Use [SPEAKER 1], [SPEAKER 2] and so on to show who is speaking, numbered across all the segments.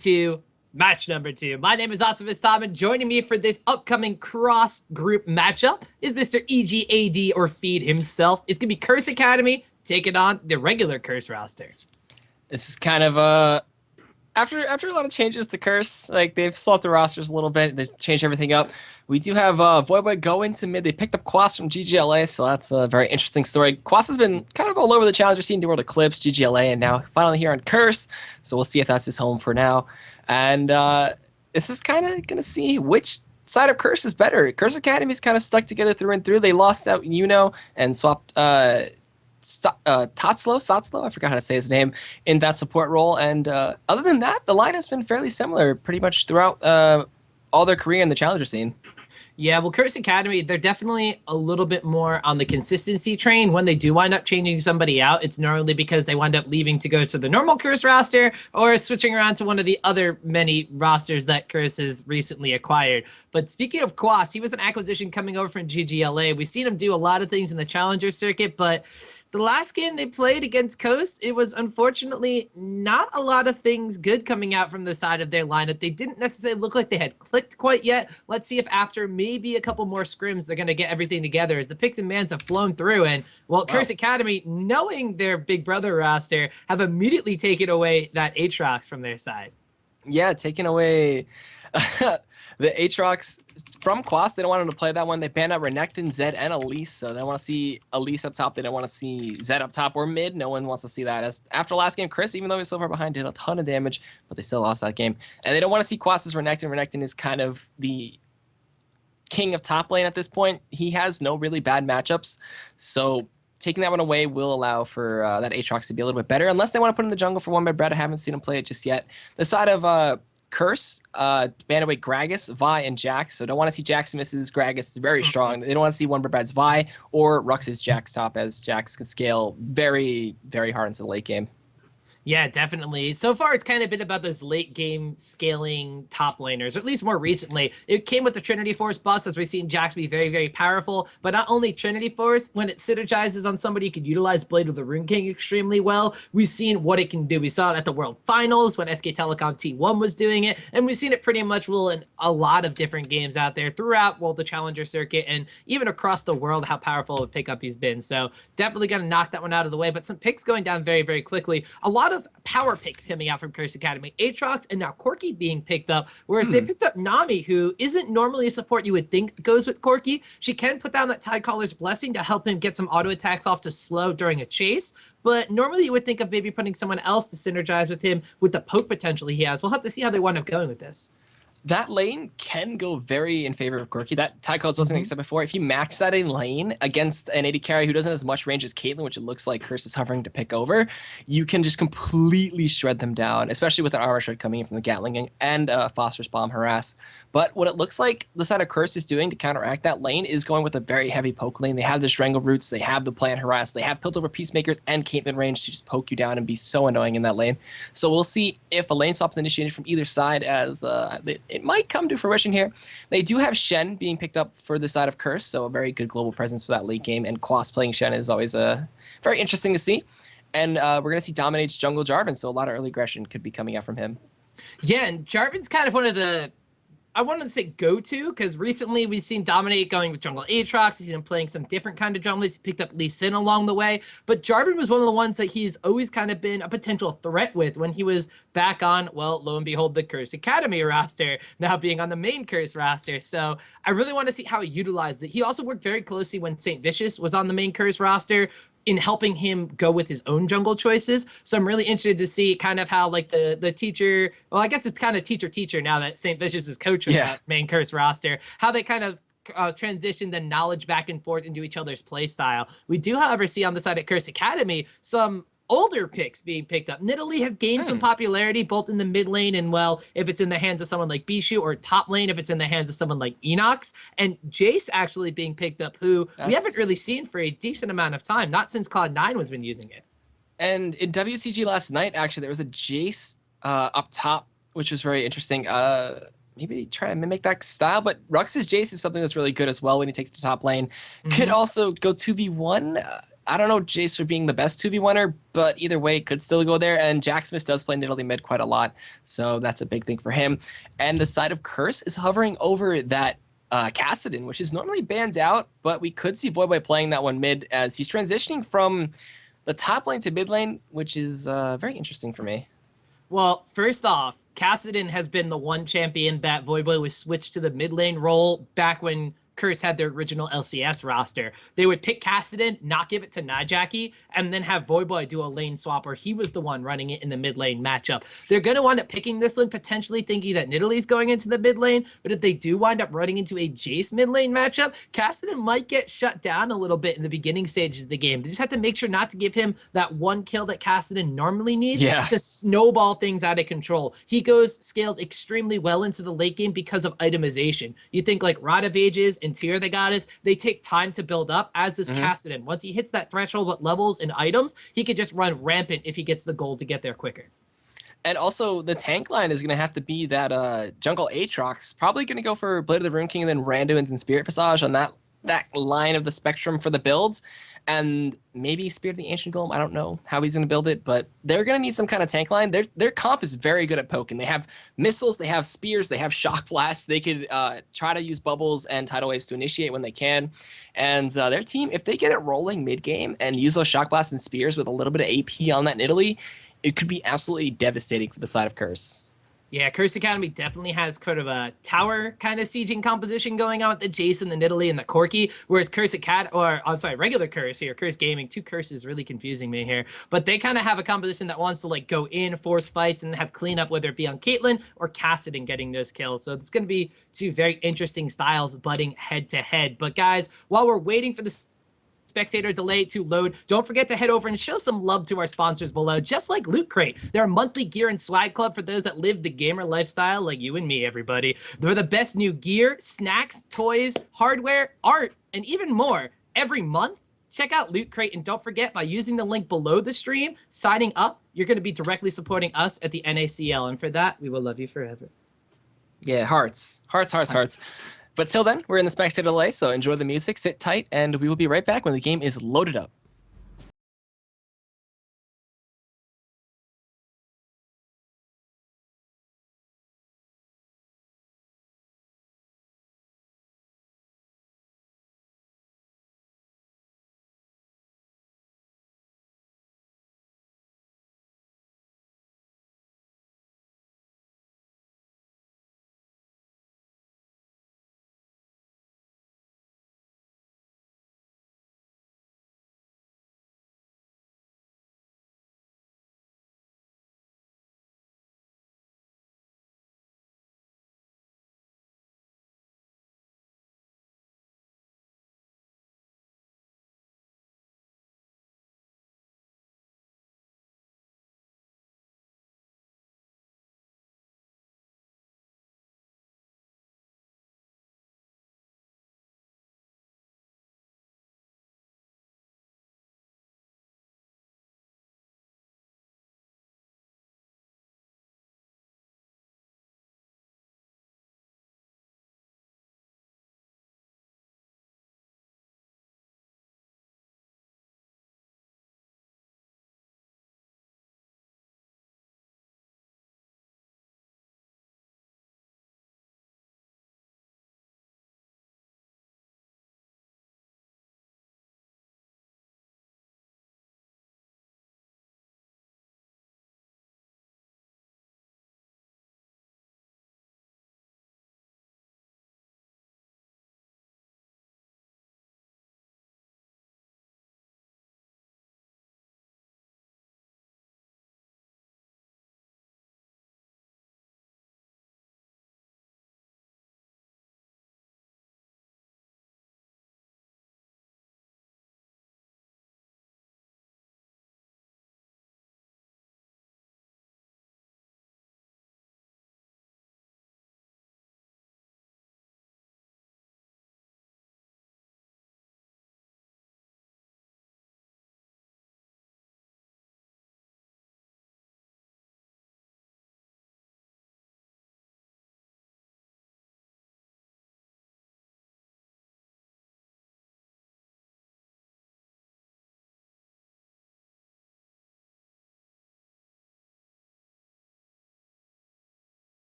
[SPEAKER 1] 2, match number 2. My name is Optimus Tom, and joining me for this upcoming cross-group matchup is Mr. EGAD or Feed himself. It's going to be Curse Academy taking on the regular Curse roster.
[SPEAKER 2] This is kind of after a lot of changes to Curse, like they've swapped the rosters a little bit, they've changed everything up. We do have Voyboy go into mid. They picked up Quas from GGLA, so that's a very interesting story. Quas has been kind of all over the challenger scene, World Eclipse, GGLA, and now finally here on Curse. So we'll see if that's his home for now. And this is kind of going to see which side of Curse is better. Curse Academy's kind of stuck together through and through. They lost out Yuno and swapped Satslo, I forgot how to say his name, in that support role. And other than that, the lineup's been fairly similar pretty much throughout all their career in the challenger scene.
[SPEAKER 1] Yeah, well, Curse Academy, they're definitely a little bit more on the consistency train. When they do wind up changing somebody out, it's normally because they wind up leaving to go to the normal Curse roster or switching around to one of the other many rosters that Curse has recently acquired. But speaking of Quas, he was an acquisition coming over from GGLA. We've seen him do a lot of things in the challenger circuit, but the last game they played against Coast, it was unfortunately not a lot of things good coming out from the side of their lineup. They didn't necessarily look like they had clicked quite yet. Let's see if after maybe a couple more scrims, they're going to get everything together as the picks and bans have flown through. And, well, wow. Curse Academy, knowing their big brother roster, have immediately taken away that Aatrox from their side.
[SPEAKER 2] Yeah, taking away the Aatrox from Quas. They don't want him to play that one. They banned out Renekton, Zed, and Elise. So they don't want to see Elise up top. They don't want to see Zed up top or mid. No one wants to see that. As after last game, Chris, even though he was so far behind, did a ton of damage, but they still lost that game. And they don't want to see Quas's Renekton. Renekton is kind of the king of top lane at this point. He has no really bad matchups. So taking that one away will allow for that Aatrox to be a little bit better, unless they want to put him in the jungle for one by Brett. I haven't seen him play it just yet. The side of Curse, banned away Gragas, Vi, and Jax. So don't want to see Jax misses. Gragas is very strong. They don't want to see one by Brad's Vi or Rux's Jax top, as Jax can scale very, very hard into the late game.
[SPEAKER 1] Yeah, definitely. So far, it's kind of been about those late game scaling top laners, or at least more recently. It came with the Trinity Force buff, as we've seen Jax be very, very powerful. But not only Trinity Force, when it synergizes on somebody, you can utilize Blade of the Rune King extremely well. We've seen what it can do. We saw it at the World Finals when SK Telecom T1 was doing it. And we've seen it pretty much in a lot of different games out there throughout, the Challenger circuit and even across the world, how powerful of a pickup he's been. So definitely going to knock that one out of the way. But some picks going down very, very quickly. A lot of power picks coming out from Curse Academy. Aatrox and now Corki being picked up, whereas they picked up Nami, who isn't normally a support you would think goes with Corki. She can put down that Tidecaller's Blessing to help him get some auto attacks off to slow during a chase, but normally you would think of maybe putting someone else to synergize with him with the poke potential he has. We'll have to see how they wind up going with this.
[SPEAKER 2] That lane can go very in favor of Corki. That Tidecaller's wasn't like I said before. If you max that in lane against an AD carry who doesn't have as much range as Caitlyn, which it looks like Curse is hovering to pick over, you can just completely shred them down, especially with an armor shred coming in from the Gatling and Foster's Bomb Harass. But what it looks like the side of Curse is doing to counteract that lane is going with a very heavy poke lane. They have the Strangle Roots, they have the Plant Harass, they have Piltover Peacemakers and Caitlyn range to just poke you down and be so annoying in that lane. So we'll see if a lane swap's initiated from either side, as it might come to fruition here. They do have Shen being picked up for the side of Curse, so a very good global presence for that late game, and Quas playing Shen is always very interesting to see. And we're going to see Dominate's jungle Jarvan, so a lot of early aggression could be coming out from him.
[SPEAKER 1] Yeah, and Jarvan's kind of one of the, I wanted to say go-to, because recently we've seen Dominate going with jungle Aatrox. We've seen him playing some different kind of junglers. He picked up Lee Sin along the way. But Jarvan was one of the ones that he's always kind of been a potential threat with when he was back on, well, lo and behold, the Curse Academy roster, now being on the main Curse roster. So I really want to see how he utilizes it. He also worked very closely when St. Vicious was on the main Curse roster, in helping him go with his own jungle choices. So I'm really interested to see kind of how like the teacher, well, I guess it's kind of teacher now that St. Vicious is coach of that main Curse roster, how they kind of transition the knowledge back and forth into each other's play style. We do, however, see on the side at Curse Academy some older picks being picked up. Nidalee has gained some popularity both in the mid lane and, well, if it's in the hands of someone like Bishu, or top lane if it's in the hands of someone like Enox. And Jace actually being picked up, who we haven't really seen for a decent amount of time, not since Cloud9 has been using it.
[SPEAKER 2] And in WCG last night, actually, there was a Jace up top, which was very interesting. Maybe try to mimic that style, but Rux's Jace is something that's really good as well when he takes the top lane. Could also go 2v1. I don't know Jace for being the best 2v1er, but either way, it could still go there. And Jack Smith does play Nidalee mid quite a lot, so that's a big thing for him. And the side of Curse is hovering over that Kassadin, which is normally banned out, but we could see Voyboy playing that one mid as he's transitioning from the top lane to mid lane, which is very interesting for me.
[SPEAKER 1] Well, first off, Kassadin has been the one champion that Voyboy was switched to the mid lane role back when Curse had their original LCS roster. They would pick Kassadin, not give it to Najaki, and then have Voyboy do a lane swap where he was the one running it in the mid lane matchup. They're going to wind up picking this one, potentially thinking that Nidalee's going into the mid lane, but if they do wind up running into a Jace mid lane matchup, Kassadin might get shut down a little bit in the beginning stages of the game. They just have to make sure not to give him that one kill that Kassadin normally needs to snowball things out of control. He scales extremely well into the late game because of itemization. You think like Rod of Ages and Tier the Goddess, they take time to build up, as does Kassadin. Once he hits that threshold with levels and items, he could just run rampant if he gets the gold to get there quicker.
[SPEAKER 2] And also, the tank line is going to have to be that Jungle Aatrox. Probably going to go for Blade of the Rune King and then Randuin's and Spirit Visage on that line of the spectrum for the builds. And maybe Spirit of the Ancient Golem. I don't know how he's going to build it, but they're going to need some kind of tank line. Their comp is very good at poking. They have missiles, they have spears, they have shock blasts. They could try to use bubbles and tidal waves to initiate when they can. And their team, if they get it rolling mid-game and use those shock blasts and spears with a little bit of AP on that Nidalee, it could be absolutely devastating for the side of Curse.
[SPEAKER 1] Yeah, Curse Academy definitely has kind of a tower kind of sieging composition going on with the Jason, the Nidalee, and the Corki, whereas Curse Academy, or I'm sorry, regular Curse here, Curse Gaming, two Curses really confusing me here, but they kind of have a composition that wants to like go in, force fights, and have cleanup, whether it be on Caitlyn or Kassadin getting those kills. So it's going to be two very interesting styles butting head to head. But guys, while we're waiting for the spectator delay to load, don't forget to head over and show some love to our sponsors below, just like Loot Crate. They're a monthly gear and swag club for those that live the gamer lifestyle like you and me, everybody. They're the best new gear, snacks, toys, hardware, art, and even more every month. Check out Loot Crate, and don't forget, by using the link below the stream, signing up, you're going to be directly supporting us at the NACL, and for that, we will love you forever.
[SPEAKER 2] Yeah, hearts. Hearts. But till then, we're in the spectator delay, so enjoy the music, sit tight, and we will be right back when the game is loaded up.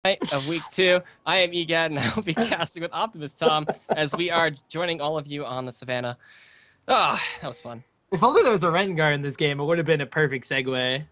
[SPEAKER 2] Night of week 2. I am Egad, and I will be casting with Optimus Tom as we are joining all of you on the Savannah. Ah, that was fun.
[SPEAKER 1] If only there was a Rengar in this game, it would have been a perfect segue.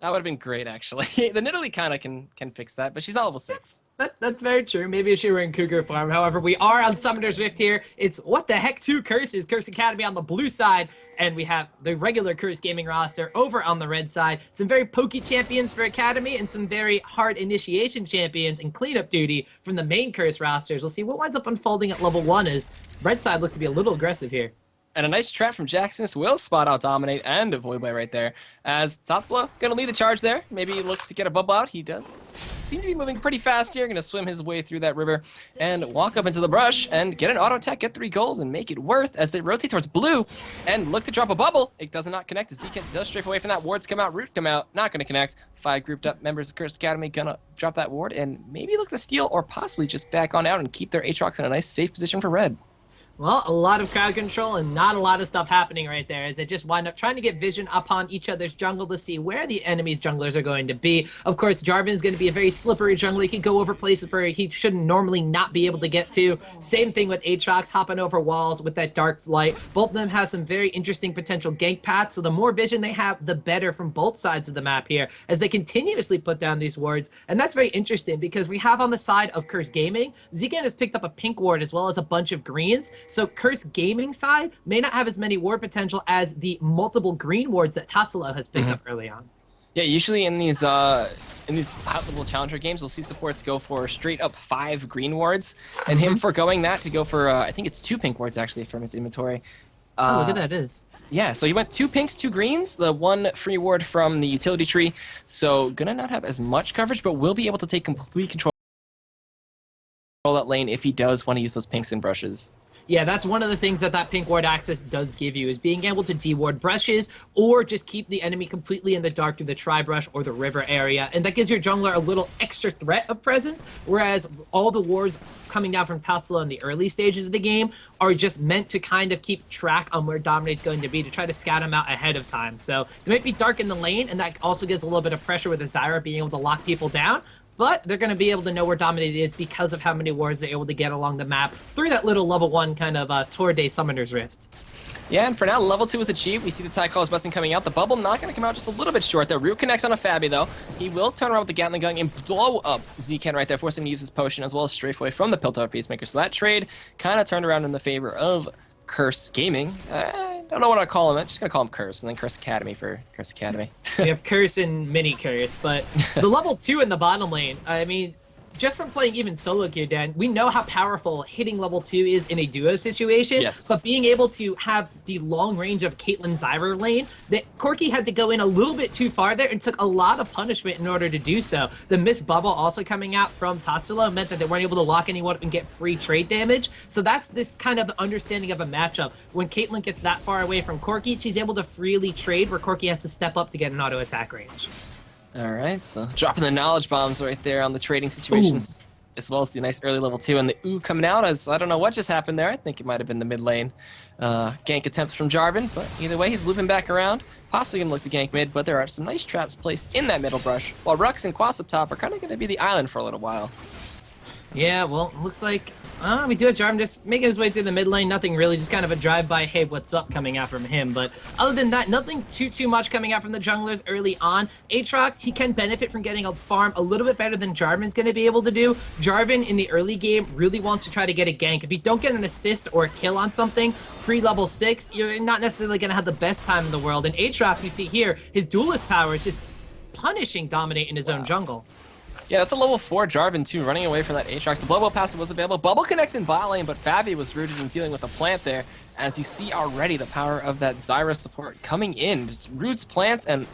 [SPEAKER 2] That would have been great, actually. The Nidalee kind of can fix that, but she's not level 6.
[SPEAKER 1] That's very true. Maybe if she were in Cougar Farm. However, we are on Summoner's Rift here. It's what the heck 2 curses. Curse Academy on the blue side, and we have the regular Curse Gaming roster over on the red side. Some very pokey champions for Academy and some very hard initiation champions and cleanup duty from the main Curse rosters. We'll see what winds up unfolding at level 1 as red side looks to be a little aggressive here.
[SPEAKER 2] And a nice trap from Jackson will spot out Dominate and Avoid Boy right there. As Tatsula gonna lead the charge there. Maybe look to get a bubble out. He does seem to be moving pretty fast here. Gonna swim his way through that river and walk up into the brush and get an auto attack, get 3 goals, and make it worth as they rotate towards blue and look to drop a bubble. It does not connect. Zeke does strafe away from that. Wards come out, Root come out. Not gonna connect. 5 grouped up members of Curse Academy gonna drop that ward and maybe look to steal or possibly just back on out and keep their Aatrox in a nice safe position for red.
[SPEAKER 1] Well, a lot of crowd control and not a lot of stuff happening right there as they just wind up trying to get vision upon each other's jungle to see where the enemy's junglers are going to be. Of course, Jarvan's going to be a very slippery jungler. He can go over places where he should normally not be able to get to. Same thing with Aatrox hopping over walls with that dark light. Both of them have some very interesting potential gank paths, so the more vision they have, the better from both sides of the map here as they continuously put down these wards. And that's very interesting because we have on the side of Curse Gaming, Zegan has picked up a pink ward as well as a bunch of greens. So Curse Gaming side may not have as many ward potential as the multiple green wards that Tatsula has picked up early on.
[SPEAKER 2] Yeah, usually in these high-level challenger games, we'll see supports go for straight up 5 green wards, and him foregoing that to go for I think it's 2 pink wards actually from his inventory.
[SPEAKER 1] Oh, look at that is.
[SPEAKER 2] Yeah, so he went 2 pinks, 2 greens, the 1 free ward from the utility tree. So gonna not have as much coverage, but will be able to take complete control of that lane if he does want to use those pinks and brushes.
[SPEAKER 1] Yeah, that's one of the things that pink ward access does give you is being able to deward brushes or just keep the enemy completely in the dark through the tri-brush or the river area. And that gives your jungler a little extra threat of presence, whereas all the wards coming down from Tatsula in the early stages of the game are just meant to kind of keep track on where Dominate's going to be to try to scout him out ahead of time. So they might be dark in the lane, and that also gives a little bit of pressure with the Zyra being able to lock people down. But they're going to be able to know where Dominate is because of how many wards they're able to get along the map through that little level 1 kind of Tour Day Summoner's Rift.
[SPEAKER 2] Yeah, and for now, level 2 is achieved. We see the NACLS blessing coming out. The bubble not going to come out, just a little bit short there. Root connects on a Fabi, though. He will turn around with the Gatling gun and blow up Zekan right there, forcing him to use his potion as well as strafe away from the Piltover Peacemaker. So that trade kind of turned around in the favor of Curse Gaming. I don't know what I call him. I'm just going to call him Curse, and then Curse Academy for Curse Academy.
[SPEAKER 1] We have Curse and Mini Curse, but the level 2 in the bottom lane, I mean, just from playing even solo queue, Dan, we know how powerful hitting level 2 is in a duo situation.
[SPEAKER 2] Yes.
[SPEAKER 1] But being able to have the long range of Caitlyn Zyra lane, that Corki had to go in a little bit too far there and took a lot of punishment in order to do so. The missed bubble also coming out from Tatsula meant that they weren't able to lock anyone up and get free trade damage. So that's this kind of understanding of a matchup. When Caitlyn gets that far away from Corki, she's able to freely trade where Corki has to step up to get an auto attack range.
[SPEAKER 2] All right, so dropping the knowledge bombs right there on the trading situations, as well as the nice early level 2, and the ooh coming out as I don't know what just happened there. I think it might have been the mid lane gank attempts from Jarvan, but either way, he's looping back around. Possibly gonna look to gank mid, but there are some nice traps placed in that middle brush, while Rux and Quas up top are kind of gonna be the island for a little while.
[SPEAKER 1] Yeah, well, looks like we do have Jarvan just making his way through the mid lane. Nothing really, just kind of a drive-by, hey, what's up coming out from him. But other than that, nothing too much coming out from the junglers early on. Aatrox, he can benefit from getting a farm a little bit better than Jarvan's going to be able to do. Jarvan, in the early game, really wants to try to get a gank. If you don't get an assist or a kill on something, free level 6, you're not necessarily going to have the best time in the world. And Aatrox, you see here, his duelist power is just punishing Dominate in his own jungle.
[SPEAKER 2] Yeah, that's a level 4 Jarvan too, running away from that Aatrox. The Blow passive was available. Bubble connects in bot lane, but Fabi was rooted in dealing with a plant there. As you see already, the power of that Zyra support coming in. Just roots, plants, and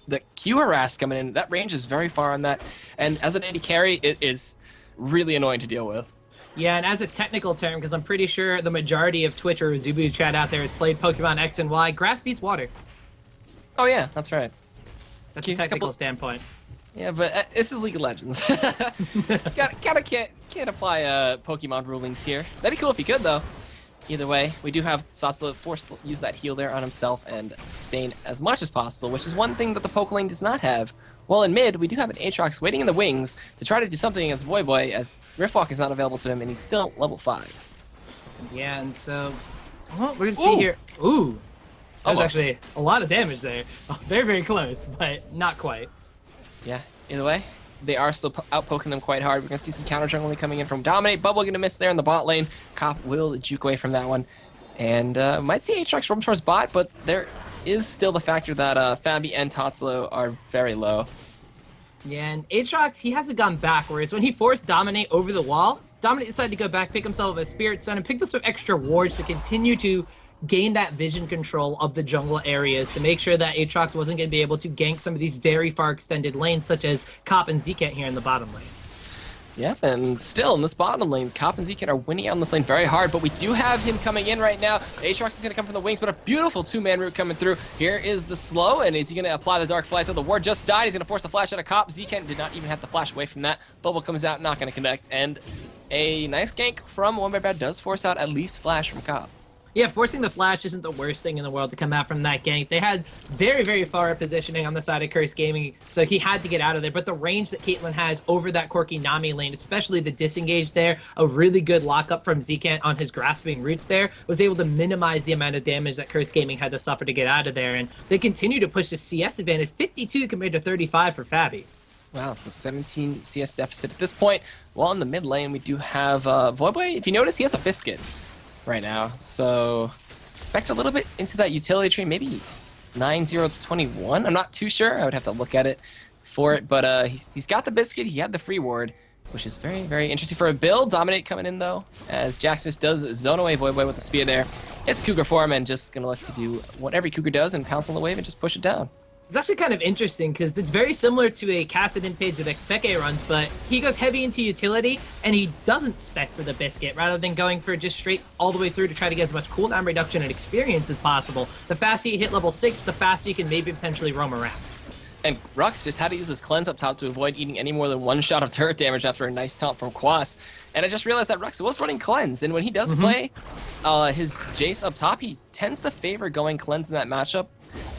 [SPEAKER 2] the Q harass coming in. That range is very far on that. And as an AD carry, it is really annoying to deal with.
[SPEAKER 1] Yeah, and as a technical term, because I'm pretty sure the majority of Twitch or Zubu chat out there has played Pokemon X and Y, grass beats water.
[SPEAKER 2] Oh yeah, that's right.
[SPEAKER 1] That's a technical standpoint.
[SPEAKER 2] Yeah, but this is League of Legends. Can't apply Pokemon rulings here. That'd be cool if you could, though. Either way, we do have Sasla force use that heal there on himself and sustain as much as possible, which is one thing that the Poke lane does not have Well, in mid, we do have an Aatrox waiting in the wings to try to do something against Voyboy, as Riftwalk is not available to him, and he's still level 5.
[SPEAKER 1] Yeah, and so, well, we're gonna see here. Ooh, that was actually a lot of damage there. Oh, very, very close, but not quite.
[SPEAKER 2] Yeah, either way, they are still outpoking them quite hard. We're gonna see some counter jungling coming in from Dominate. Bubble gonna miss there in the bot lane. Cop will juke away from that one. And might see Aatrox roam towards bot, but there is still the factor that Fabi and Tatslo are very low.
[SPEAKER 1] Yeah, and Aatrox, he hasn't gone backwards. When he forced Dominate over the wall, Dominate decided to go back, pick himself a Spirit Stone, and picked up some extra wards to continue to gain that vision control of the jungle areas to make sure that Aatrox wasn't going to be able to gank some of these very far extended lanes, such as Cop and Zekant here in the bottom lane.
[SPEAKER 2] Yep, and still in this bottom lane, Cop and Zekant are winning out on this lane very hard, but we do have him coming in right now. Aatrox is going to come from the wings, but a beautiful two-man route coming through. Here is the slow, and is he going to apply the Dark Flight? The ward just died. He's going to force the flash out of Cop. Zekant did not even have to flash away from that. Bubble comes out, not going to connect, and a nice gank from OneByBad does force out at least flash from Cop.
[SPEAKER 1] Yeah, forcing the flash isn't the worst thing in the world to come out from that gank. They had very, very far positioning on the side of Curse Gaming, so he had to get out of there. But the range that Caitlyn has over that Corki Nami lane, especially the disengage there, a really good lockup from Zekant on his grasping roots there, was able to minimize the amount of damage that Curse Gaming had to suffer to get out of there. And they continue to push the CS advantage, 52 compared to 35 for Fabi.
[SPEAKER 2] Wow, so 17 CS deficit at this point. While in the mid lane, we do have Voyboy. If you notice, he has a Biscuit right now, so expect a little bit into that utility tree, maybe 9-0-21. I'm not too sure. I would have to look at it for it, but he's got the Biscuit. He had the free ward, which is very, very interesting for a build. Dominate coming in, though, as Jaxus does zone away Voyboy with the spear there. It's Cougar form, and just going to look to do what every Cougar does and pounce on the wave and just push it down.
[SPEAKER 1] It's actually kind of interesting because it's very similar to a Kassadin page that Xpeke runs, but he goes heavy into utility and he doesn't spec for the Biscuit rather than going for just straight all the way through to try to get as much cooldown reduction and experience as possible. The faster you hit level 6, the faster you can maybe potentially roam around. And
[SPEAKER 2] Rux just had to use his cleanse up top to avoid eating any more than one shot of turret damage after a nice taunt from Quas. And I just realized that Rux was running cleanse, and when he does play his Jace up top, he tends to favor going cleanse in that matchup.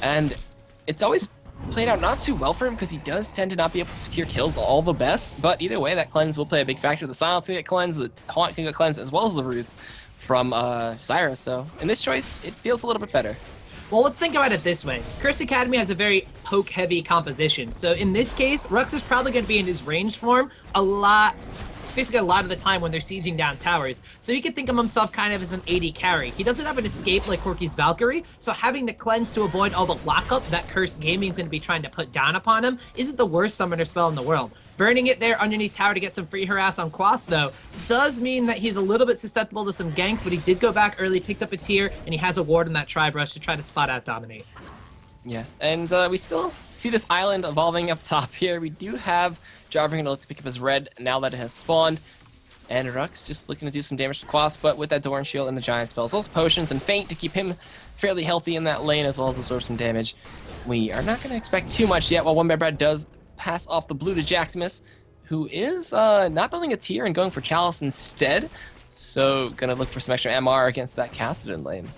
[SPEAKER 2] And it's always played out not too well for him because he does tend to not be able to secure kills all the best, but either way, that cleanse will play a big factor. The silence can get cleansed, the taunt can get cleansed, as well as the roots from Zyra. So in this choice, it feels a little bit better.
[SPEAKER 1] Well, let's think about it this way. Curse Academy has a very poke-heavy composition, so in this case, Rux is probably going to be in his ranged form basically a lot of the time when they're sieging down towers. So he could think of himself kind of as an AD carry. He doesn't have an escape like Corki's Valkyrie, so having the cleanse to avoid all the lockup that Curse Gaming is going to be trying to put down upon him isn't the worst summoner spell in the world. Burning it there underneath tower to get some free harass on Quas, though, does mean that he's a little bit susceptible to some ganks, but he did go back early, picked up a tier, and he has a ward in that Tri-Brush to try to spot out Dominate.
[SPEAKER 2] Yeah, and we still see this island evolving up top here. We do have Jarvan going to look to pick up his red now that it has spawned. And Rux just looking to do some damage to Quas, but with that Doran Shield and the Giant spells, also potions and Feint to keep him fairly healthy in that lane, as well as absorb some damage. We are not going to expect too much yet, while OneByBad does pass off the blue to Jaximus, who is not building a tier and going for Chalice instead. So going to look for some extra MR against that Kassadin lane.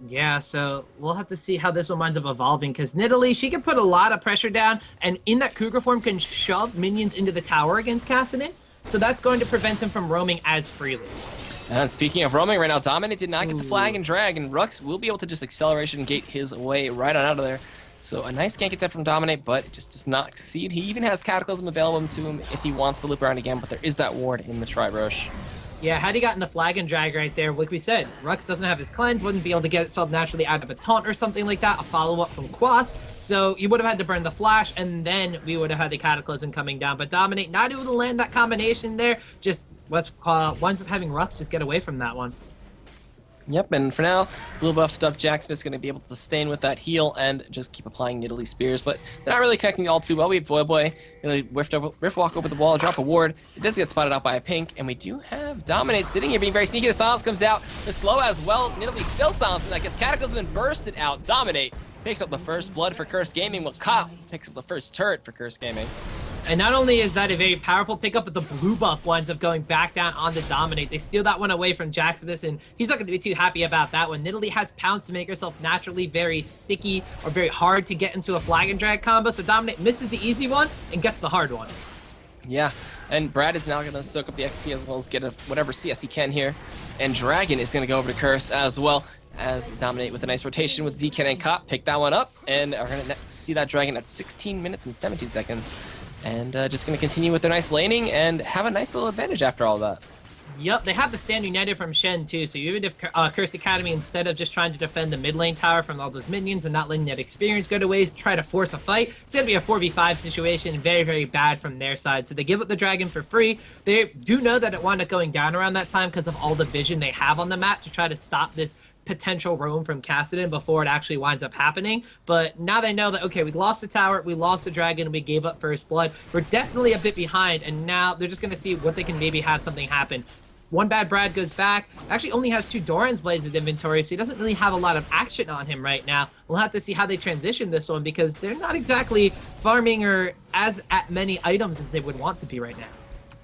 [SPEAKER 1] Yeah, so we'll have to see how this one winds up evolving, because Nidalee, she can put a lot of pressure down, and in that Cougar form can shove minions into the tower against Kassadin, so that's going to prevent him from roaming as freely.
[SPEAKER 2] And speaking of roaming right now, Dominate did not get the flag and drag, and Rux will be able to just acceleration gate his way right on out of there. So a nice gank attempt from Dominate, but it just does not succeed. He even has Cataclysm available to him if he wants to loop around again, but there is that ward in the Tri-Brush.
[SPEAKER 1] Yeah, had he gotten the flag and drag right there, like we said, Rux doesn't have his cleanse, wouldn't be able to get itself naturally out of a taunt or something like that, a follow-up from Quas, so you would have had to burn the flash, and then we would have had the Cataclysm coming down, but Dominate not able to land that combination there, just winds up having Rux just get away from that one.
[SPEAKER 2] Yep, and for now, blue buffed up Jaxmus is going to be able to sustain with that heal and just keep applying Nidalee spears, but they're not really connecting all too well. We have Voyboy really rift walk over the wall, drop a ward. It does get spotted out by a pink, and we do have Dominate sitting here being very sneaky. The silence comes out, the slow as well. Nidalee still silenced, and that gets Cataclysm and bursted out. Dominate picks up the first blood for Curse Gaming, while Kyle picks up the first turret for Curse Gaming.
[SPEAKER 1] And not only is that a very powerful pickup, but the blue buff winds up going back down on the Dominate. They steal that one away from Jacksmith, and he's not going to be too happy about that one. Nidalee has Pounce to make herself naturally very sticky or very hard to get into a Flag and Drag combo, so Dominate misses the easy one and gets the hard one.
[SPEAKER 2] Yeah, and Brad is now going to soak up the XP as well as get whatever CS he can here. And Dragon is going to go over to Curse as well, as Dominate with a nice rotation with Zken and Cop. Pick that one up, and are going to see that Dragon at 16 minutes and 17 seconds. And just going to continue with their nice laning and have a nice little advantage after all that.
[SPEAKER 1] Yep, they have the stand united from Shen too, so even if Curse Academy, instead of just trying to defend the mid lane tower from all those minions and not letting that experience go to waste, try to force a fight, it's going to be a 4v5 situation, very, very bad from their side. So they give up the Dragon for free. They do know that it wound up going down around that time because of all the vision they have on the map to try to stop this potential roam from Kassadin before it actually winds up happening. But now they know that, okay, we lost the tower, we lost the Dragon, and we gave up first blood. We're definitely a bit behind, and now they're just going to see what they can maybe have something happen. One Bad Brad goes back, actually only has 2 Doran's Blades in inventory, so he doesn't really have a lot of action on him right now. We'll have to see how they transition this one, because they're not exactly farming or as at many items as they would want to be right now.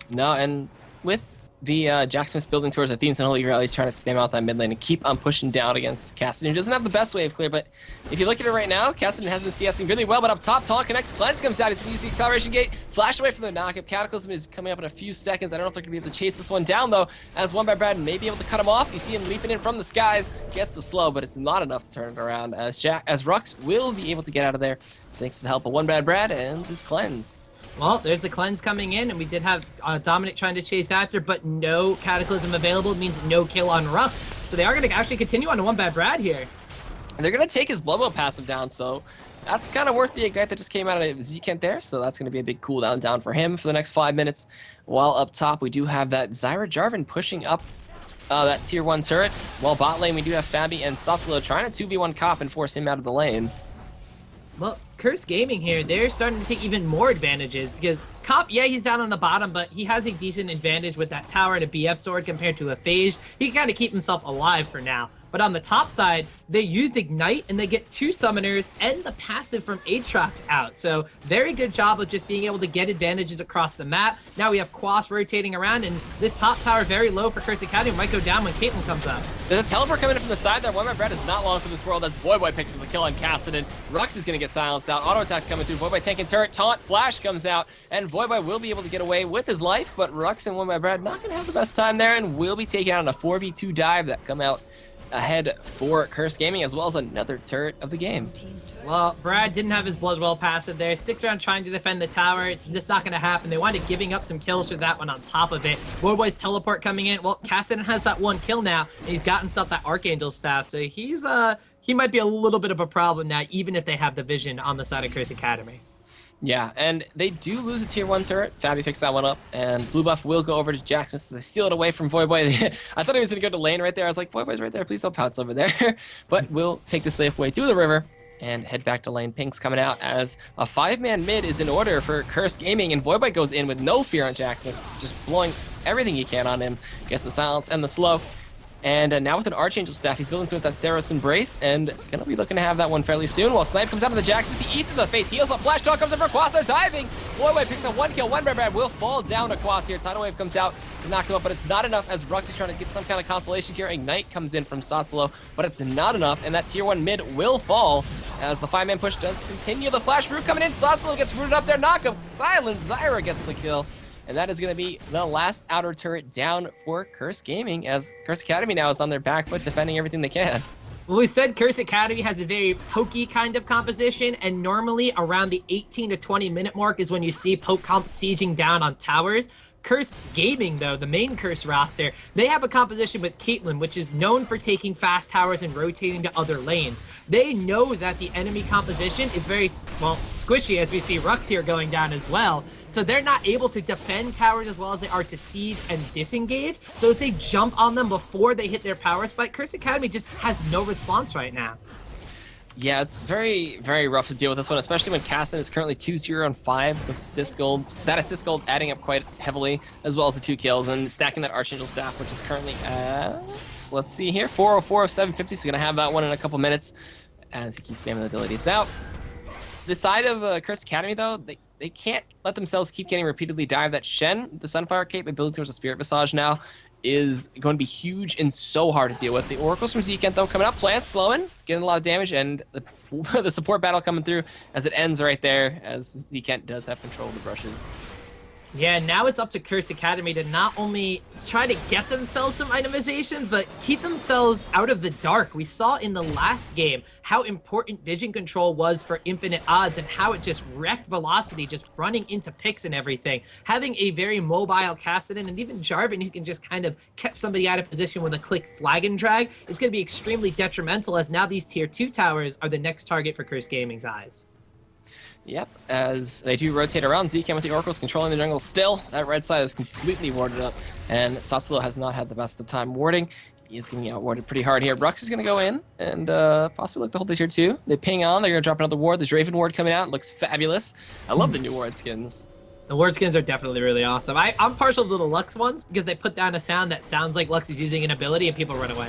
[SPEAKER 2] No, and with the Jacksmith's building towards Athene's and Holy Grail, he's trying to spam out that mid lane and keep on pushing down against Kassadin. He doesn't have the best wave clear, but if you look at it right now, Kassadin has been CSing really well, but up top, Taunt connects, Cleanse comes out, it's using the acceleration gate, flashed away from the knockup. Cataclysm is coming up in a few seconds. I don't know if they're going to be able to chase this one down, though, as One by Brad may be able to cut him off. You see him leaping in from the skies, gets the slow, but it's not enough to turn it around, as Rux will be able to get out of there thanks to the help of One Bad Brad and his Cleanse.
[SPEAKER 1] Well, there's the Cleanse coming in, and we did have Dominate trying to chase after, but no Cataclysm available means no kill on Rux. So they are going to actually continue on to One Bad Brad here.
[SPEAKER 2] And they're going to take his Bloodwell passive down, so that's kind of worth the Ignite that just came out of Zkent there. So that's going to be a big cooldown down for him for the next 5 minutes. While up top, we do have that Zyra Jarvan pushing up that tier 1 turret. While bot lane, we do have Fabi and Satsalo trying to 2v1 Cop and force him out of the lane.
[SPEAKER 1] Well, Curse Gaming here, they're starting to take even more advantages because Cop, yeah, he's down on the bottom, but he has a decent advantage with that tower and a BF sword compared to a Phage. He can kind of keep himself alive for now. But on the top side, they used Ignite and they get 2 summoners and the passive from Aatrox out. So very good job of just being able to get advantages across the map. Now we have Quas rotating around, and this top tower very low for Curse Academy might go down when Caitlyn comes up.
[SPEAKER 2] There's a teleport coming in from the side there. One by Brad is not long for this world as Voyboy picks up the kill on Kassadin. Rux is going to get silenced out. Auto attacks coming through. Voyboy tanking turret. Taunt. Flash comes out. And Voyboy will be able to get away with his life, but Rux and One by Brad not going to have the best time there and will be taking out a 4v2 dive that come out ahead for Curse Gaming, as well as another turret of the game.
[SPEAKER 1] Well, Brad didn't have his Bloodwell passive there. Sticks around trying to defend the tower. It's just not going to happen. They wind up giving up some kills for that one on top of it. Voyboy's teleport coming in. Well, Kassadin has that 1 kill now, and he's got himself that Archangel staff. So he might be a little bit of a problem now, even if they have the vision on the side of Curse Academy.
[SPEAKER 2] Yeah, and they do lose a tier 1 turret. Fabi picks that one up, and blue buff will go over to Jackson, so they steal it away from Voyboy. I thought he was going to go to lane right there. I was like, Voyboy's right there. Please don't pounce over there. But we'll take the safe way to the river and head back to lane. Pink's coming out as a 5-man mid is in order for Curse Gaming, and Voyboy goes in with no fear on Jackson, just blowing everything he can on him. Gets the silence and the slow. And now with an Archangel staff, he's building to it that Saros Embrace, and gonna be looking to have that one fairly soon. While Snipe comes out of the Jax, the east of the face, heals up, Flash Talk comes in for Quas, they're diving! Voyboy picks up 1 kill, One by Brad will fall down to Quas here. Tidal Wave comes out to knock him up, but it's not enough as Rux is trying to get some kind of consolation here. Ignite comes in from Satsalo, but it's not enough, and that tier 1 mid will fall as the 5-man push does continue. The Flash Root coming in, Satsalo gets rooted up there, knock him, Silence, Zyra gets the kill. And that is going to be the last outer turret down for Curse Gaming, as Curse Academy now is on their back foot defending everything they can.
[SPEAKER 1] Well, we said Curse Academy has a very pokey kind of composition, and normally around the 18 to 20 minute mark is when you see poke comp sieging down on towers. Curse Gaming, though, the main Curse roster, they have a composition with Caitlyn, which is known for taking fast towers and rotating to other lanes. They know that the enemy composition is very, well, squishy, as we see Rux here going down as well. So they're not able to defend towers as well as they are to siege and disengage. So if they jump on them before they hit their power spike, Curse Academy just has no response right now.
[SPEAKER 2] Yeah, it's very, very rough to deal with this one, especially when Kassadin is currently 2-0-5 with assist gold. That assist gold adding up quite heavily, as well as the 2 kills, and stacking that Archangel staff, which is currently at, let's see here, 404 of 750, so going to have that one in a couple minutes as he keeps spamming the abilities out. The side of Curse Academy, though, they can't let themselves keep getting repeatedly dived. That Shen, the Sunfire capability towards the Spirit Visage now, is going to be huge and so hard to deal with. The Oracles from Zekent, though, coming up. Plants slowing, getting a lot of damage, and the support battle coming through as it ends right there, as Zekent does have control of the brushes.
[SPEAKER 1] Yeah, now it's up to Curse Academy to not only try to get themselves some itemization, but keep themselves out of the dark. We saw in the last game how important vision control was for infinite odds and how it just wrecked Velocity, just running into picks and everything. Having a very mobile Kassadin and even Jarvan who can just kind of catch somebody out of position with a quick flag and drag is going to be extremely detrimental, as now these tier 2 towers are the next target for Curse Gaming's eyes.
[SPEAKER 2] Yep, as they do rotate around, Zekent with the Oracles controlling the jungle still. That red side is completely warded up, and Satsilo has not had the best of time warding. He is getting outwarded pretty hard here. Brux is going to go in and possibly look to hold the tier 2. They ping on, they're going to drop another ward. The Draven ward coming out, looks fabulous. I love the new ward skins.
[SPEAKER 1] The ward skins are definitely really awesome. I'm partial to the Lux ones because they put down a sound that sounds like Lux is using an ability and people run away.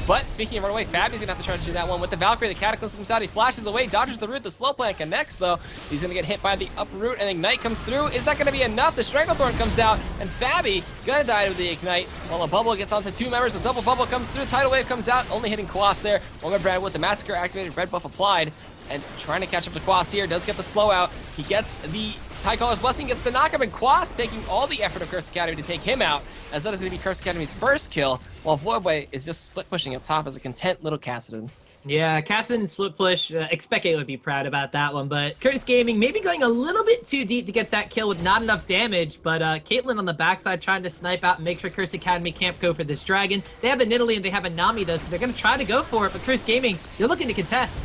[SPEAKER 2] But speaking of run away, Fabi's gonna have to try to do that one with the Valkyrie. The Cataclysm comes out, he flashes away, dodges the root, the slow plant connects though. He's gonna get hit by the up root, and Ignite comes through. Is that gonna be enough? The Stranglethorn comes out, and Fabi gonna die with the Ignite, while a bubble gets onto 2 members. The double bubble comes through, Tidal Wave comes out, only hitting Quas there. One Brad with the Massacre activated, red buff applied, and trying to catch up to Quas here, does get the slow out. He gets the Tycaller's Blessing, gets the knockup, and Quas taking all the effort of Curse Academy to take him out, as that is going to be Curse Academy's first kill, while Voidboy is just split pushing up top as a content little Kassadin.
[SPEAKER 1] Yeah, Kassadin and split push, Expectate would be proud about that one, but Curse Gaming maybe going a little bit too deep to get that kill with not enough damage, but Caitlyn on the backside trying to snipe out and make sure Curse Academy can't go for this dragon. They have a Nidalee and they have a Nami though, so they're going to try to go for it, but Curse Gaming, they're looking to contest.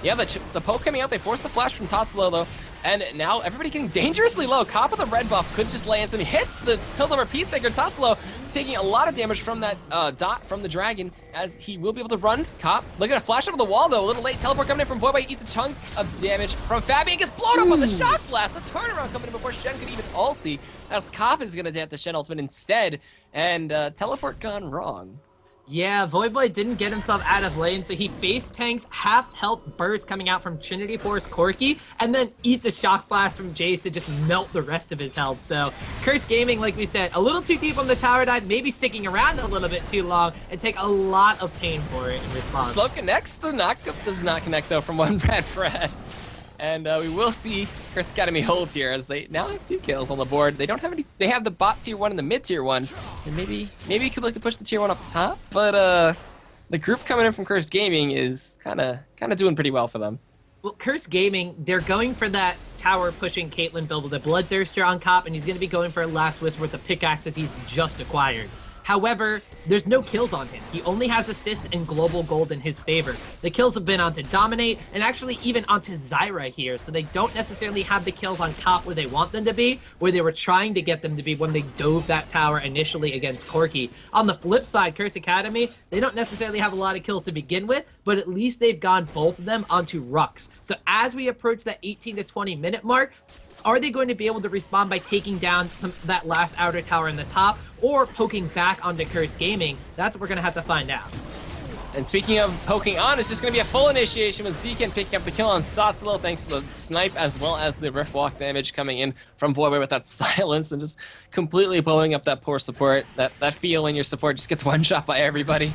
[SPEAKER 2] Yeah, the poke coming out, they force the flash from Tatsilo though, and now everybody getting dangerously low. Cop with the red buff could just lay and hits the Piltover Peacemaker. Tatsilo taking a lot of damage from that dot from the dragon, as he will be able to run. Cop looking to flash over the wall though, a little late. Teleport coming in from Voidboy, eats a chunk of damage from Fabi and gets blown up on the shock blast. The turnaround coming in before Shen could even ulti, as Cop is gonna get the Shen ultimate instead, and teleport gone wrong.
[SPEAKER 1] Yeah, Voidboy didn't get himself out of lane, so he face tanks half health burst coming out from Trinity Force Corki, and then eats a shock blast from Jace to just melt the rest of his health. So Curse Gaming, like we said, a little too deep on the tower dive, maybe sticking around a little bit too long, and take a lot of pain for it in response.
[SPEAKER 2] Slow connects, the knockup does not connect though from one Brad Fred. And we will see Curse Academy hold here, as they now have 2 kills on the board. They don't have any. They have the bot tier 1 and the mid tier 1, and maybe could look to push the tier 1 up top. But the group coming in from Curse Gaming is kind of doing pretty well for them.
[SPEAKER 1] Well, Curse Gaming, they're going for that tower pushing Caitlyn build with a Bloodthirster on top, and he's going to be going for a Last Wisp with the pickaxe that he's just acquired. However, there's no kills on him. He only has assists and global gold in his favor. The kills have been onto Dominate and actually even onto Zyra here, so they don't necessarily have the kills on Cop where they want them to be, where they were trying to get them to be when they dove that tower initially against Corki. On the flip side, Curse Academy, they don't necessarily have a lot of kills to begin with, but at least they've gone both of them onto Rux. So as we approach that 18 to 20 minute mark, are they going to be able to respond by taking down that last outer tower in the top, or poking back onto Curse Gaming? That's what we're going to have to find out.
[SPEAKER 2] And speaking of poking on, it's just going to be a full initiation with Zekent picking up the kill on Satsilo thanks to the snipe, as well as the Rift Walk damage coming in from Voidboy with that silence and just completely blowing up that poor support. That feel when your support just gets one-shot by everybody.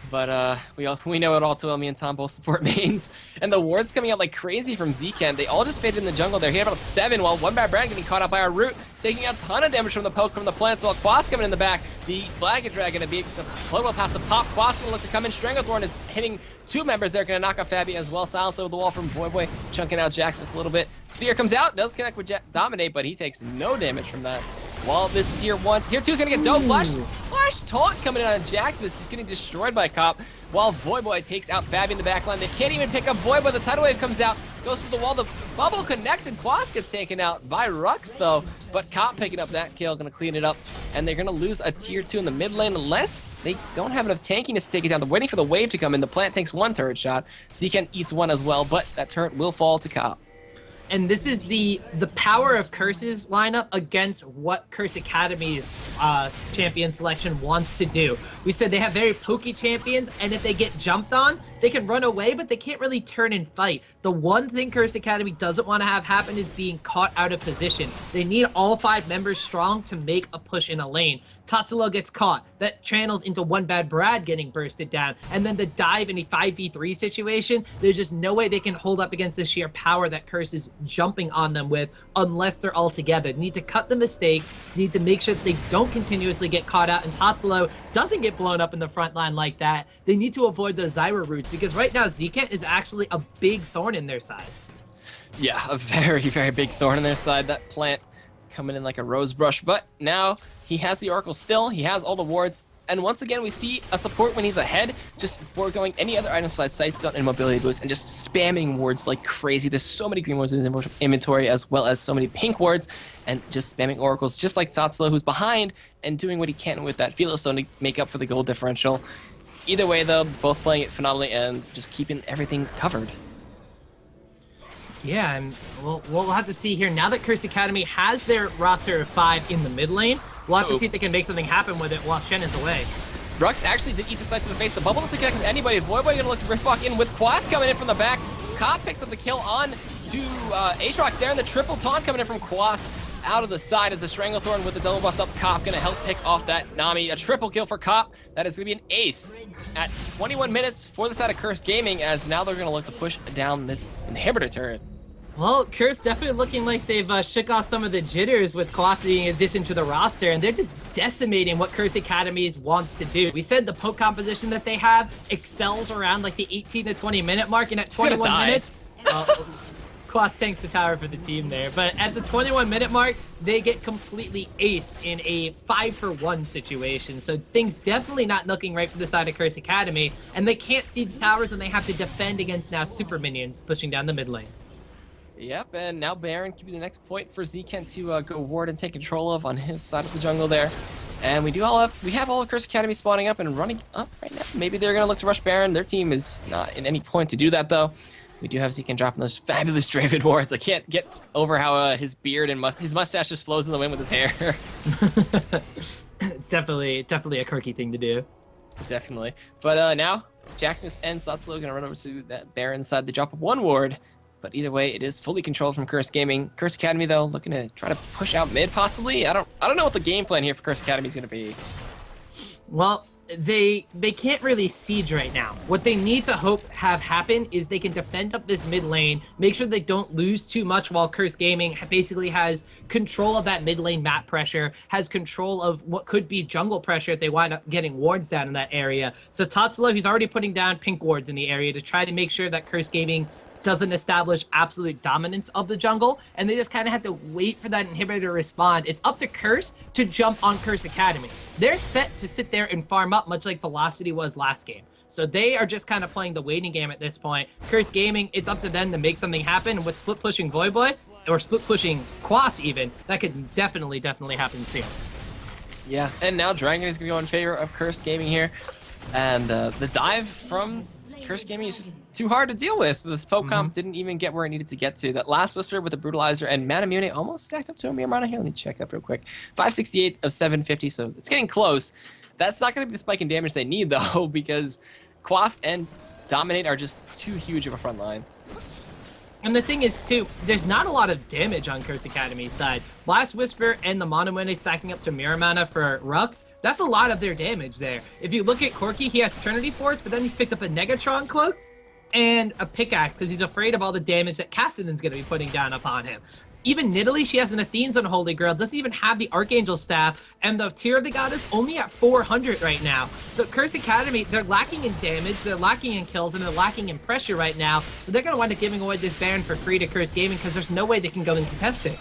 [SPEAKER 2] But we know it all too well, me and Tom both support mains. And the wards coming out like crazy from Zekent. They all just faded in the jungle there. He had about 7, while one bad Brand getting caught up by our root, taking a ton of damage from the poke from the plants, while Quas coming in the back. The Flag Dragon to be the Plogo pass to pop. Quas gonna look to come in. Stranglethorn is hitting 2 members there, gonna knock off Fabi as well. Silence over the wall from Voidboy, chunking out Jax just a little bit. Sphere comes out, does connect with Dominate, but he takes no damage from that. While this is tier 1, tier 2 is gonna get Dove Flash taunt coming in on Jax, but just getting destroyed by Cop. While Voidboy takes out Fabi in the backline. They can't even pick up Voidboy. The Tidal Wave comes out, goes to the wall. The bubble connects, and Quas gets taken out by Rux though. But Cop picking up that kill, gonna clean it up, and they're gonna lose a tier 2 in the mid lane unless they don't have enough tankiness to take it down. They're waiting for the wave to come in. The plant takes 1 turret shot. Zekent eats 1 as well, but that turret will fall to Cop.
[SPEAKER 1] And this is the power of Curse's lineup against what Curse Academy's champion selection wants to do. We said they have very pokey champions, and if they get jumped on, They can run away, but they can't really turn and fight. The one thing Curse Academy doesn't want to have happen is being caught out of position. They need all 5 members strong to make a push in a lane. Tatsulo gets caught. That channels into one bad Brad getting bursted down. And then the dive in a 5v3 situation, there's just no way they can hold up against the sheer power that Curse is jumping on them with unless they're all together. They need to cut the mistakes. They need to make sure that they don't continuously get caught out and Tatsulo doesn't get blown up in the front line like that. They need to avoid those Zyra routes because right now Zcant is actually a big thorn in their side.
[SPEAKER 2] Yeah, a very, very big thorn in their side. That plant coming in like a rose brush, but now he has the Oracle still, he has all the wards, and once again we see a support when he's ahead, just foregoing any other items besides Sight Stun and Mobility Boost, and just spamming wards like crazy. There's so many green wards in his inventory, as well as so many pink wards, and just spamming Oracles, just like Tatsulo, who's behind, and doing what he can with that Philo Stone to make up for the gold differential. Either way, though, both playing it phenomenally and just keeping everything covered.
[SPEAKER 1] Yeah, and we'll have to see here. Now that Curse Academy has their roster of 5 in the mid lane, we'll have to see if they can make something happen with it while Shen is away.
[SPEAKER 2] Rux actually did eat the side to the face. The bubble doesn't connect with anybody. Voyboy gonna look to Riftwalk in with Quas coming in from the back. Cop picks up the kill on to Aatrox there, and the triple taunt coming in from Quas out of the side as the Stranglethorn with the double buffed up Cop gonna help pick off that Nami. A triple kill for Cop. That is gonna be an ace at 21 minutes for the side of Curse Gaming, as now they're gonna look to push down this inhibitor turret.
[SPEAKER 1] Well, Curse definitely looking like they've shook off some of the jitters with Colossus being in addition to the roster, and they're just decimating what Curse Academies wants to do. We said the poke composition that they have excels around like the 18 to 20 minute mark, and at 21 minutes, Quas tanks the tower for the team there. But at the 21 minute mark, they get completely aced in a 5-for-1 situation. So things definitely not looking right for the side of Curse Academy, and they can't siege towers, and they have to defend against now super minions pushing down the mid lane.
[SPEAKER 2] Yep, and now Baron could be the next point for Zcant to go ward and take control of on his side of the jungle there. And we have all of Curse Academy spawning up and running up right now. Maybe they're gonna look to rush Baron. Their team is not in any point to do that though. We do have Zcant dropping those fabulous Draven wards. I can't get over how his beard and his mustache just flows in the wind with his hair.
[SPEAKER 1] It's definitely a quirky thing to do.
[SPEAKER 2] Definitely. But now Jaxmus and Satsulo gonna run over to that Baron side. They drop up 1 ward. But either way, it is fully controlled from Curse Gaming. Curse Academy, though, looking to try to push out mid, possibly. I don't know what the game plan here for Curse Academy is going to be.
[SPEAKER 1] Well, they can't really siege right now. What they need to have happen is they can defend up this mid lane, make sure they don't lose too much while Curse Gaming basically has control of that mid lane map pressure, has control of what could be jungle pressure if they wind up getting wards down in that area. So Tatsulo, he's already putting down pink wards in the area to try to make sure that Curse Gaming doesn't establish absolute dominance of the jungle, and they just kind of have to wait for that inhibitor to respond. It's up to Curse to jump on Curse Academy. They're set to sit there and farm up, much like Velocity was last game. So they are just kind of playing the waiting game at this point. Curse Gaming, it's up to them to make something happen. With split pushing Voyboy, or split pushing Quas even, that could definitely happen soon.
[SPEAKER 2] Yeah, and now Dragon is going to go in favor of Curse Gaming here. And the dive from Curse Gaming is just too hard to deal with. This poke comp didn't even get where it needed to get to. That last Whisper with the Brutalizer and Manamune almost stacked up to a mere amount here. Let me check up real quick. 568 of 750, so it's getting close. That's not going to be the spike in damage they need, though, because Quas and Dominate are just too huge of a front line.
[SPEAKER 1] And the thing is, too, there's not a lot of damage on Curse Academy's side. Blast Whisper and the Monomune stacking up to Mirror Mana for Rux, that's a lot of their damage there. If you look at Corki, he has Trinity Force, but then he's picked up a Negatron Cloak and a Pickaxe because he's afraid of all the damage that Cassidy's going to be putting down upon him. Even Nidalee, she has an Athene's Unholy Grail, doesn't even have the Archangel Staff, and the Tier of the Goddess only at 400 right now. So Curse Academy, they're lacking in damage, they're lacking in kills, and they're lacking in pressure right now. So they're going to wind up giving away this Baron for free to Curse Gaming because there's no way they can go and contest it.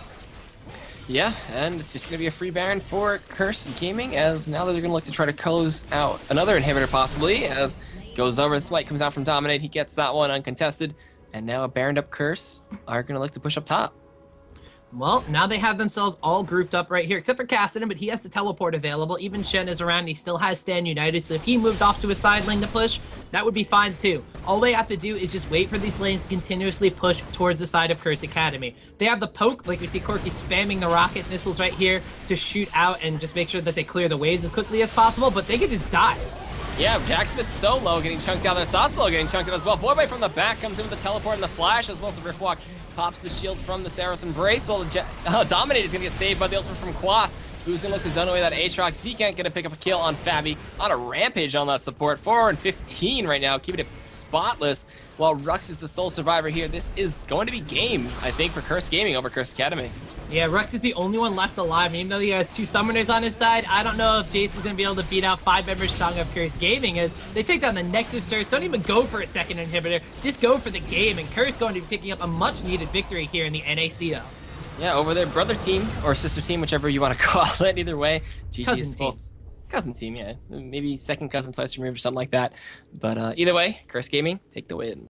[SPEAKER 2] Yeah, and it's just going to be a free Baron for Curse Gaming, as now they're going to look to try to close out another inhibitor possibly, as goes over, the Smite comes out from Dominate, he gets that one uncontested, and now a Baroned up Curse are going to look to push up top.
[SPEAKER 1] Well, now they have themselves all grouped up right here, except for Cassidy, but he has the teleport available. Even Shen is around, and he still has Stand United, so if he moved off to a side lane to push, that would be fine too. All they have to do is just wait for these lanes to continuously push towards the side of Curse Academy. They have the poke, like we see Corki spamming the rocket missiles right here to shoot out and just make sure that they clear the waves as quickly as possible, but they could just die.
[SPEAKER 2] Yeah, Jack Smith solo getting chunked down there. Satsalo getting chunked down as well. Voidbite from the back comes in with the teleport and the flash, as well as the Riftwalk pops the shield from the Saros Embrace. While the Dominate is going to get saved by the ultimate from Quas, who's going to look to zone away that Aatrox. Zekant going to pick up a kill on Fabi on a rampage on that support. 4-15 right now, keeping it spotless. While Rux is the sole survivor here, this is going to be game, I think, for Curse Gaming over Curse Academy.
[SPEAKER 1] Yeah, Rux is the only one left alive. Even though he has 2 summoners on his side, I don't know if Jason's going to be able to beat out 5 members strong of Curse Gaming as they take down the Nexus Turret. Don't even go for a second inhibitor. Just go for the game. And Curse going to be picking up a much-needed victory here in the NACL.
[SPEAKER 2] Yeah, over their brother team, or sister team, whichever you want to call it. Either way,
[SPEAKER 1] Cousin
[SPEAKER 2] GG's both. Cousin team, yeah. Maybe second cousin twice removed or something like that. But either way, Curse Gaming, take the win.